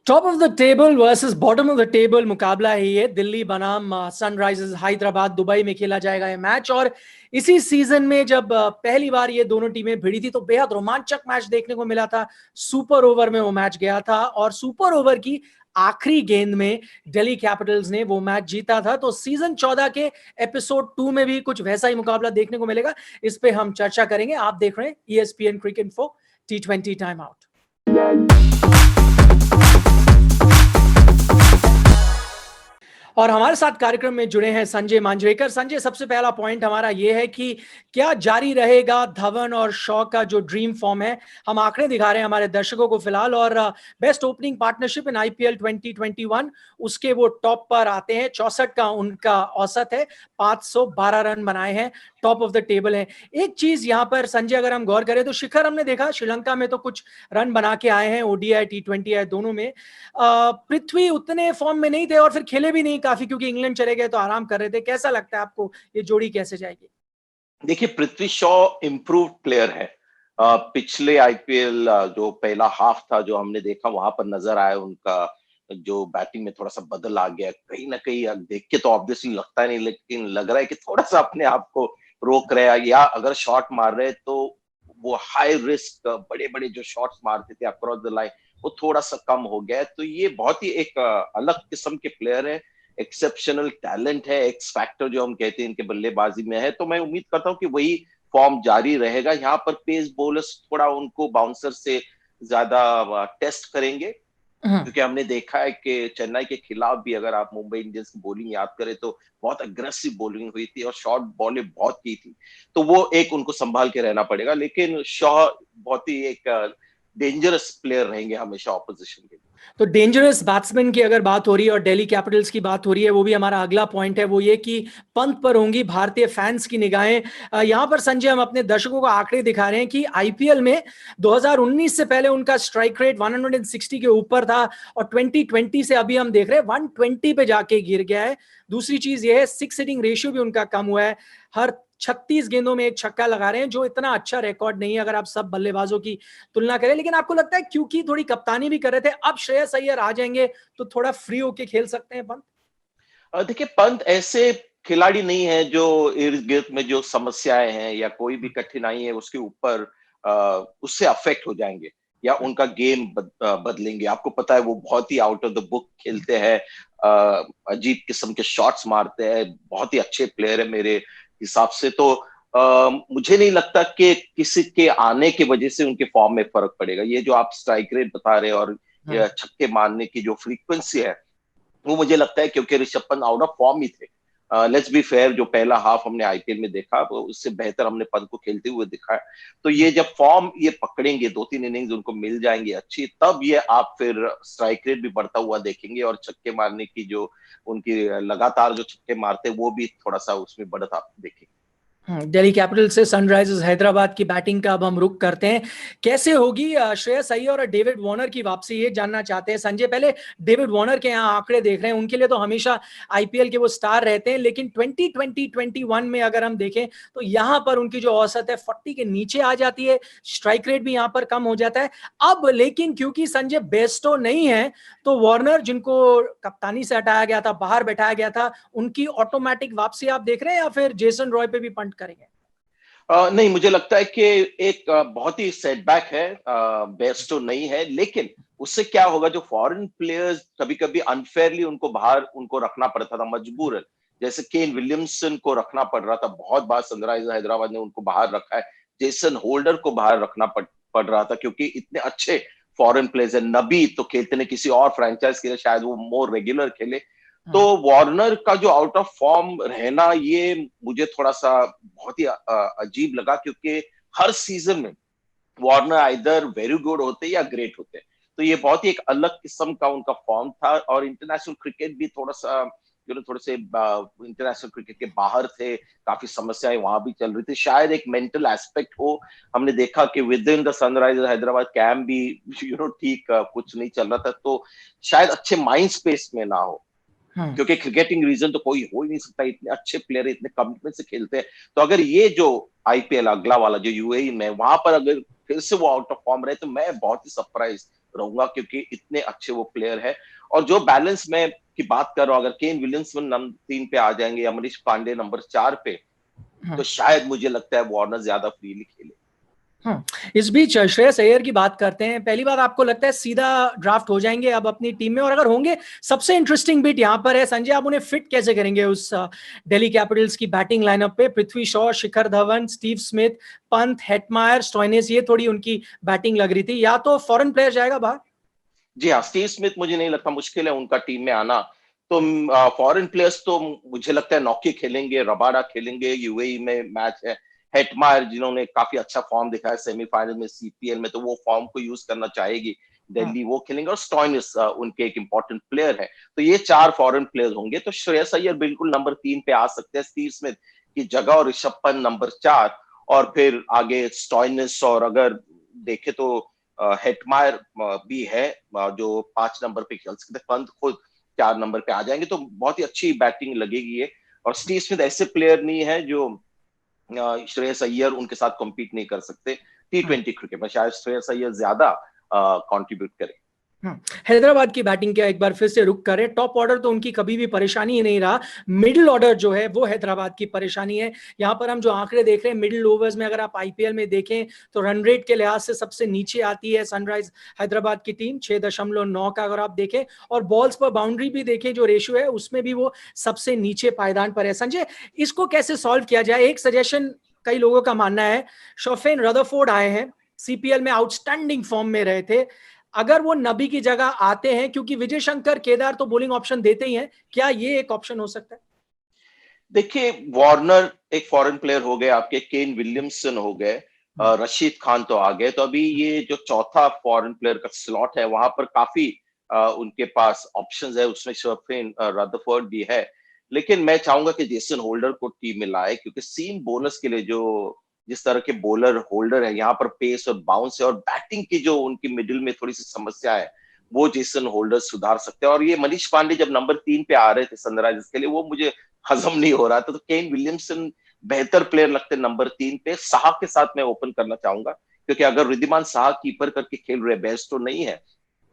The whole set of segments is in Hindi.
Top of the table versus bottom of the table मुकाबला है ये। दिल्ली बनाम सनराइजर्स हैदराबाद दुबई में खेला जाएगा ये मैच। और इसी सीजन में जब पहली बार ये दोनों टीमें भिड़ी थी तो बेहद रोमांचक मैच देखने को मिला था। सुपर ओवर में वो मैच गया था और सुपर ओवर की आखिरी गेंद में दिल्ली कैपिटल्स ने वो मैच जीता था। तो सीजन 14 के एपिसोड 2 में भी कुछ वैसा ही मुकाबला देखने को मिलेगा। इस पे हम चर्चा करेंगे। आप देख रहे हैं ESPN cricket info T20 time out. और हमारे साथ कार्यक्रम में जुड़े हैं संजय मांजरेकर। संजय, सबसे पहला पॉइंट हमारा यह है कि क्या जारी रहेगा धवन और शॉ का जो ड्रीम फॉर्म है? हम आंकड़े दिखा रहे हैं हमारे दर्शकों को फिलहाल, और best opening partnership in IPL 2021 उसके वो टॉप पर आते हैं। 64 का उनका औसत है, 512 रन बनाए हैं, टॉप ऑफ द टेबल है। एक चीज यहां पर संजय अगर हम गौर करें तो शिखर हमने देखा श्रीलंका में तो कुछ रन बना के आए हैं, ODI T20 दोनों में। पृथ्वी उतने फॉर्म में नहीं थे और फिर खेले भी नहीं काफी, क्योंकि इंग्लैंड चले गए तो आराम कर रहे थे। कैसा लगता है आपको ये जोड़ी कैसे जाएगी? देखिए, पृथ्वी शॉ इम्प्रूव्ड प्लेयर है। पिछले IPL जो पहला हाफ था जो हमने देखा, वहां पर नजर आया उनका जो बैटिंग में थोड़ा सा बदल आ गया। कहीं ना कहीं देख के तो ऑब्वियसली लगता नहीं, लेकिन लग रहा है कि थोड़ा सा अपने आप को रोक रहे हैं, या अगर शॉट मार रहे तो वो हाई रिस्क बड़े बड़े जो शॉट्स मारते थे अक्रॉस द लाइन वो थोड़ा सा कम हो गया है। तो ये बहुत ही एक अलग किस्म के प्लेयर है, एक्सेप्शनल टैलेंट है, एक्स फैक्टर जो हम कहते हैं इनके बल्लेबाजी में है। तो मैं उम्मीद करता हूं कि वही फॉर्म जारी रहेगा। यहाँ पर पेस बॉलर्स थोड़ा उनको बाउंसर से ज्यादा टेस्ट करेंगे, क्योंकि हमने देखा है कि चेन्नई के खिलाफ भी अगर आप मुंबई इंडियंस की बॉलिंग याद करें तो बहुत अग्रेसिव बॉलिंग हुई थी और शॉर्ट बॉलें बहुत की थी। तो वो एक उनको संभाल के रहना पड़ेगा, लेकिन शॉ बहुत ही एक डेंजरस प्लेयर रहेंगे हमेशा ऑपोजिशन के लिए। तो डेंजरस बैट्समैन की अगर बात हो रही है और दिल्ली कैपिटल्स की बात हो रही है, वो भी हमारा अगला पॉइंट है। वो ये कि पंत पर होंगी भारतीय फैंस की निगाहें। यहां पर संजय हम अपने दर्शकों को आंकड़े दिखा रहे हैं कि IPL में 2019 से पहले उनका स्ट्राइक रेट 160 के ऊपर था और 2020 से अभी हम देख रहे हैं 120 पे जाके गिर गया है। दूसरी चीज ये है, 6 हिटिंग रेशियो भी उनका कम हुआ है। हर 36 गेंदों में एक छक्का लगा रहे हैं, जो इतना अच्छा रिकॉर्ड नहीं है अगर आप सब बल्लेबाजों की तुलना करें। लेकिन आपको लगता है क्योंकि थोड़ी कप्तानी भी कर रहे थे, अब श्रेयस अय्यर आ जाएंगे तो थोड़ा फ्री होके खेल सकते हैं पंत? देखिए, पंत ऐसे खिलाड़ी नहीं है जो इर्द गिर्द में जो समस्याएं हैं या कोई भी कठिनाई है उसके ऊपर उससे अफेक्ट हो जाएंगे या उनका गेम बदलेंगे। आपको पता है वो बहुत ही आउट ऑफ द बुक खेलते हैं, अजीब किस्म के शॉट्स मारते हैं, बहुत ही अच्छे प्लेयर है मेरे हिसाब से। तो मुझे नहीं लगता कि किसी के आने की वजह से उनके फॉर्म में फर्क पड़ेगा। ये जो आप स्ट्राइक रेट बता रहे हैं और छक्के मारने की जो फ्रीक्वेंसी है, वो मुझे लगता है क्योंकि Rishabh Pant out of form ही थे। लेट्स बी फेयर, जो पहला हाफ हमने IPL में देखा वो उससे बेहतर हमने पंत को खेलते हुए दिखा है। तो ये जब फॉर्म ये पकड़ेंगे, 2-3 इनिंग्स उनको मिल जाएंगी अच्छी, तब ये आप फिर स्ट्राइक रेट भी बढ़ता हुआ देखेंगे और छक्के मारने की जो उनकी लगातार जो छक्के मारते हैं वो भी थोड़ा सा उसमें बढ़त आप देखेंगे। दिल्ली कैपिटल से सनराइजर्स हैदराबाद की बैटिंग का अब हम रुख करते हैं। कैसे होगी श्रेयस अय्यर और डेविड वार्नर की वापसी, ये जानना चाहते हैं संजय। पहले डेविड वार्नर के यहाँ आंकड़े देख रहे हैं, उनके लिए तो हमेशा IPL के वो स्टार रहते हैं, लेकिन 2020-21 में अगर हम देखें तो यहाँ पर उनकी जो औसत है 40 के नीचे आ जाती है, स्ट्राइक रेट भी यहाँ पर कम हो जाता है। अब लेकिन क्योंकि संजय बेस्टो नहीं है तो वार्नर, जिनको कप्तानी से हटाया गया था, बाहर बैठाया गया था, उनकी ऑटोमेटिक वापसी आप देख रहे हैं या फिर जेसन रॉय पे भी पंट करेंगे? नहीं, मुझे लगता है कि एक बहुत ही सेटबैक है, बेस्ट तो नहीं है, लेकिन उससे क्या होगा, जो फॉरेन प्लेयर्स कभी कभी अनफेयरली उनको बाहर उनको रखना पड़ता था मजबूरन, जैसे केन विलियमसन को रखना पड़ रहा था, बहुत बार सनराइजर्स हैदराबाद ने उनको बाहर रखा है। जेसन होल्डर को बाहर रखना पड़ रहा था क्योंकि इतने अच्छे फॉरेन प्लेयर्स है। नबी तो खेलते ने किसी और फ्रेंचाइज के लिए, शायद वो मोर रेगुलर खेले। तो वार्नर का जो आउट ऑफ फॉर्म रहना, ये मुझे थोड़ा सा बहुत ही अजीब लगा, क्योंकि हर सीजन में वार्नर आइदर वेरी गुड होते या ग्रेट होते। तो ये बहुत ही एक अलग किस्म का उनका फॉर्म था, और इंटरनेशनल क्रिकेट भी थोड़ा सा जो थोड़े से इंटरनेशनल क्रिकेट के बाहर थे, काफी समस्याएं वहां भी चल रही थी। शायद एक मेंटल एस्पेक्ट हो। हमने देखा कि with in the Sunrisers Hyderabad camp भी ठीक कुछ नहीं चल रहा था, तो शायद अच्छे माइंड स्पेस में ना हो, क्योंकि क्रिकेटिंग रीजन तो कोई हो ही नहीं सकता, इतने अच्छे प्लेयर इतने कमिटमेंट से खेलते हैं। तो अगर ये जो IPL अगला वाला जो UAE में, वहां पर अगर फिर से वो आउट ऑफ फॉर्म रहे तो मैं बहुत ही सरप्राइज रहूंगा क्योंकि इतने अच्छे वो प्लेयर है। और जो बैलेंस में की बात कर रहा हूँ, अगर केन विलियमसन नंबर 3 पे आ जाएंगे, मनीष पांडे नंबर 4 पे, तो शायद मुझे लगता है वार्नर ज्यादा फ्रीली खेले। इस बीच श्रेयस अय्यर की बात करते हैं। पहली बार आपको लगता है सीधा ड्राफ्ट हो जाएंगे अब अपनी टीम में, और अगर होंगे, सबसे इंटरेस्टिंग बिट यहां पर है संजय, आप उन्हें फिट कैसे करेंगे उस दिल्ली कैपिटल्स की बैटिंग लाइनअप पे? Prithvi Shaw, Shikhar Dhawan, Steve Smith, Pant, Hetmyer, Stoinis, ये थोड़ी उनकी बैटिंग लग रही थी। या तो फॉरेन प्लेयर जाएगा बाहर? जी हाँ, स्टीव स्मिथ मुझे नहीं लगता, मुश्किल है उनका टीम में आना। तो फॉरेन प्लेयर्स तो मुझे लगता है नौकी खेलेंगे, रबाडा खेलेंगे, यूएई में मैच है। हेटमायर जिन्होंने काफी अच्छा फॉर्म दिखाया सेमीफाइनल में सीपीएल में, तो वो फॉर्म को यूज करना चाहेगी दिल्ली, वो खेलेंगे। और स्टॉइनिस उनके एक इंपॉर्टेंट प्लेयर है। तो ये 4 फॉरेन प्लेयर होंगे। तो श्रेयस अय्यर बिल्कुल नंबर 3 पे आ सकते हैं स्टीव स्मिथ की जगह, और ऋषभ पंत नंबर 4, और फिर आगे स्टॉइनिस, और अगर देखे तो हेटमायर भी है जो 5 नंबर पे खेल सकते हैं। पंत खुद 4 नंबर पे आ जाएंगे, तो बहुत ही अच्छी बैटिंग लगेगी ये। और स्टीव स्मिथ ऐसे प्लेयर नहीं है जो श्रेयस अय्यर उनके साथ कॉम्पीट नहीं कर सकते T20 क्रिकेट में। शायद श्रेयस अय्यर ज्यादा कंट्रीब्यूट करे। हैदराबाद की बैटिंग क्या एक बार फिर से रुक करे? टॉप ऑर्डर तो उनकी कभी भी परेशानी ही नहीं रहा, मिडिल ऑर्डर जो है वो हैदराबाद की परेशानी है। यहां पर हम जो आंकड़े देख रहे हैं मिडिल ओवर्स में, अगर आप आईपीएल में देखें तो रन रेट के लिहाज से सबसे नीचे आती है सनराइज हैदराबाद की टीम, 6.9 का अगर आप देखें, और बॉल्स पर बाउंड्री भी देखें जो रेशियो है उसमें भी वो सबसे नीचे पायदान पर है। संजय, इसको कैसे सॉल्व किया जाए? एक सजेशन कई लोगों का मानना है, शोफेन रदरफोर्ड आए हैं, सीपीएल में आउटस्टैंडिंग फॉर्म में रहे थे, अगर वो नबी की जगह आते हैं, क्योंकि विजय शंकर, केदार तो बॉलिंग ऑप्शन देते ही हैं, क्या ये एक ऑप्शन हो सकता है? देखिए, वार्नर एक फॉरेन प्लेयर हो गए आपके, केन विलियमसन हो गए, रशीद खान तो आ गए। तो अभी ये जो चौथा फॉरेन प्लेयर का स्लॉट है, वहां पर काफी उनके पास ऑप्शंस है। उसमें शोफेन रदरफोर्ड भी है, लेकिन मैं चाहूंगा कि जेसन होल्डर को टीम में लाए, क्योंकि सीम बोनस के लिए जो जिस तरह के बॉलर होल्डर है, यहाँ पर पेस और बाउंस है, और बैटिंग की जो उनकी मिडिल में थोड़ी सी समस्या है, वो जेसन होल्डर सुधार सकते हैं। और ये मनीष पांडे जब नंबर 3 पे आ रहे थे सनराइजर्स के लिए, वो मुझे हजम नहीं हो रहा था। तो केन विलियमसन बेहतर प्लेयर लगते नंबर 3 पे। साहा के साथ मैं ओपन करना चाहूंगा, क्योंकि अगर रिद्धिमान साहा कीपर करके खेल रहे, बेस्ट तो नहीं है,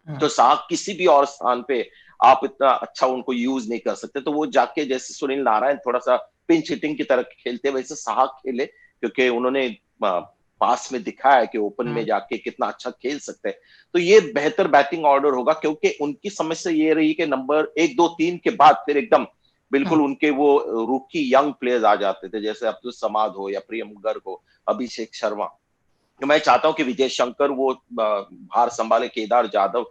तो साहा किसी भी और स्थान पे आप इतना अच्छा उनको यूज नहीं कर सकते। तो वो जाके जैसे सुनील नारायण थोड़ा सा पिंच हिटिंग की तरह खेलते, वैसे साहा खेले, क्योंकि उन्होंने पास में दिखाया कि ओपन में जाके कितना अच्छा खेल सकते हैं। तो ये बेहतर बैटिंग ऑर्डर होगा, क्योंकि उनकी समस्या ये रही कि नंबर 1, 2, 3 के बाद फिर एकदम बिल्कुल उनके वो रूकी यंग प्लेयर्स आ जाते थे, जैसे अब्दुल समाद हो या प्रियम गर्ग हो, अभिषेक शर्मा। तो मैं चाहता हूं कि विजय शंकर वो भार संभाले, केदार जाधव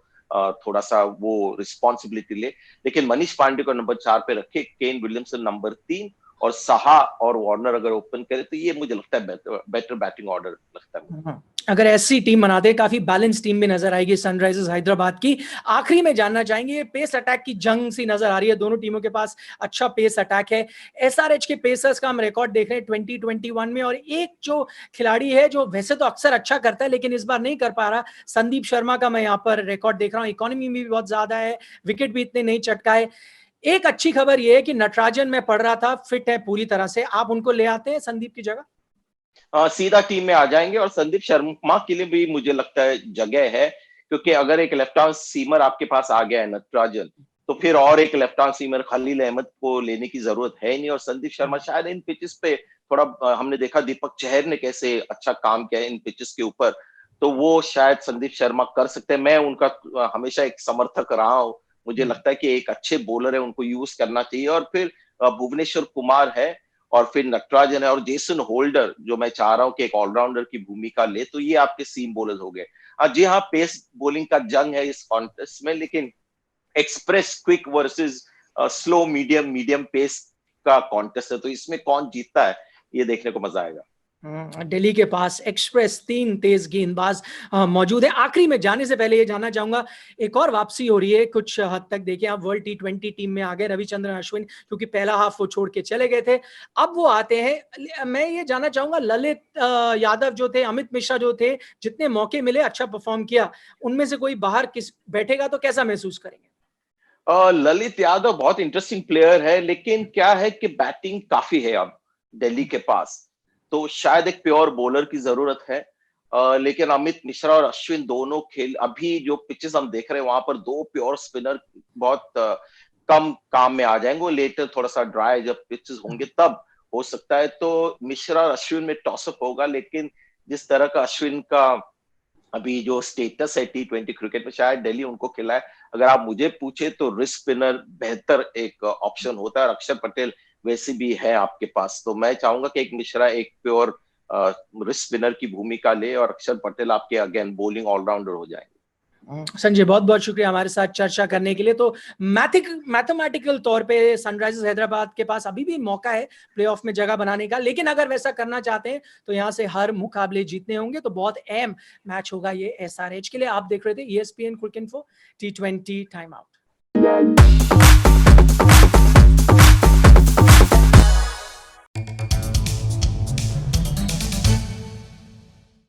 थोड़ा सा वो रिस्पॉन्सिबिलिटी ले, लेकिन मनीष पांडे को नंबर 4 पे रखे, केन विलियमसन नंबर 3, और साहा और वार्नर अगर ओपन करे, तो ये मुझे लगता है बेटर बैटिंग ऑर्डर लगता है। अगर ऐसी टीम बनाते, काफी बैलेंस टीम भी नजर आएगी सनराइजर्स हैदराबाद की। आखिरी में जानना चाहेंगे, पेस अटैक की जंग सी नजर आ रही है, दोनों टीमों के पास अच्छा पेस अटैक है। एसआरएच के पेसर्स का हम रिकॉर्ड देख रहे हैं 2021 में, और एक जो खिलाड़ी है जो वैसे तो अक्सर अच्छा करता है लेकिन इस बार नहीं कर पा रहा, संदीप शर्मा का मैं यहाँ पर रिकॉर्ड देख रहा हूँ। इकोनॉमी भी बहुत ज्यादा है, विकेट भी इतने नहीं चटकाए। एक अच्छी खबर यह है कि नटराजन, मैं पढ़ रहा था, फिट है पूरी तरह से, आप उनको ले आते हैं संदीप की जगह? सीधा टीम में आ जाएंगे, और संदीप शर्मा के लिए भी मुझे लगता है जगह है, क्योंकि अगर एक लेफ्ट आर्म सीमर आपके पास आ गया है नटराजन, तो फिर और एक left arm seamer Khaleel Ahmed को लेने की जरूरत है नहीं। और संदीप शर्मा शायद इन पिचेस पे थोड़ा हमने देखा दीपक चहर ने कैसे अच्छा काम किया इन पिचेस के ऊपर, तो वो शायद संदीप शर्मा कर सकते हैं। मैं उनका हमेशा एक समर्थक रहा हूं। मुझे लगता है कि एक अच्छे बॉलर है, उनको यूज करना चाहिए। और फिर भुवनेश्वर कुमार है, और फिर नटराजन है, और जेसन होल्डर, जो मैं चाह रहा हूं कि एक ऑलराउंडर की भूमिका ले। तो ये आपके सीम बॉलर्स हो गए। जी हाँ, पेस बॉलिंग का जंग है इस कॉन्टेस्ट में, लेकिन express quick versus slow medium medium pace का कॉन्टेस्ट है, तो इसमें कौन जीतता है ये देखने को मजा आएगा। दिल्ली के पास एक्सप्रेस 3 तेज गेंदबाज मौजूद है। आखिरी में जाने से पहले ये जानना चाहूंगा, एक और वापसी हो रही है कुछ हद तक, देखिए आप वर्ल्ड T20 टीम में आ गए रविचंद्रन अश्विन, क्योंकि पहला हाफ वो छोड़ के चले गए थे, अब वो आते हैं। मैं ये जानना चाहूंगा, ललित यादव जो थे, अमित मिश्रा जो थे, जितने मौके मिले अच्छा परफॉर्म किया, उनमें से कोई बाहर किस बैठेगा तो कैसा महसूस करेंगे? ललित यादव बहुत इंटरेस्टिंग प्लेयर है, लेकिन क्या है कि बैटिंग काफी है अब दिल्ली के पास, तो शायद एक प्योर बॉलर की जरूरत है। लेकिन अमित मिश्रा और अश्विन दोनों खेल, अभी जो पिचेस हम देख रहे हैं वहां पर दो प्योर स्पिनर बहुत कम काम में आ जाएंगे। वो लेटर थोड़ा सा ड्राई जब पिचेस होंगे तब हो सकता है। तो मिश्रा और अश्विन में टॉसअप होगा, लेकिन जिस तरह का अश्विन का अभी जो स्टेटस है T20 क्रिकेट में, शायद दिल्ली उनको खिलाए। अगर आप मुझे पूछे तो रिस्क स्पिनर बेहतर एक ऑप्शन होता है, और अक्षर पटेल वैसे भी है आपके पास। तो मैं चाहूंगा कि एक मिश्रा एक प्योर रिस्क स्पिनर की भूमिका ले, और अक्षर पटेल आपके अगेन बॉलिंग ऑलराउंडर हो जाएंगे। संजय, बहुत बहुत शुक्रिया हमारे साथ चर्चा करने के लिए। तो मैथमेटिकल तौर पे सनराइजर्स हैदराबाद के पास अभी भी मौका है प्लेऑफ में जगह बनाने का, लेकिन अगर वैसा करना चाहते हैं तो यहाँ से हर मुकाबले जीतने होंगे। तो बहुत अहम मैच होगा ये SRH के लिए। आप देख रहे थे ESPN क्रिक इन्फो T20 टाइम आउट।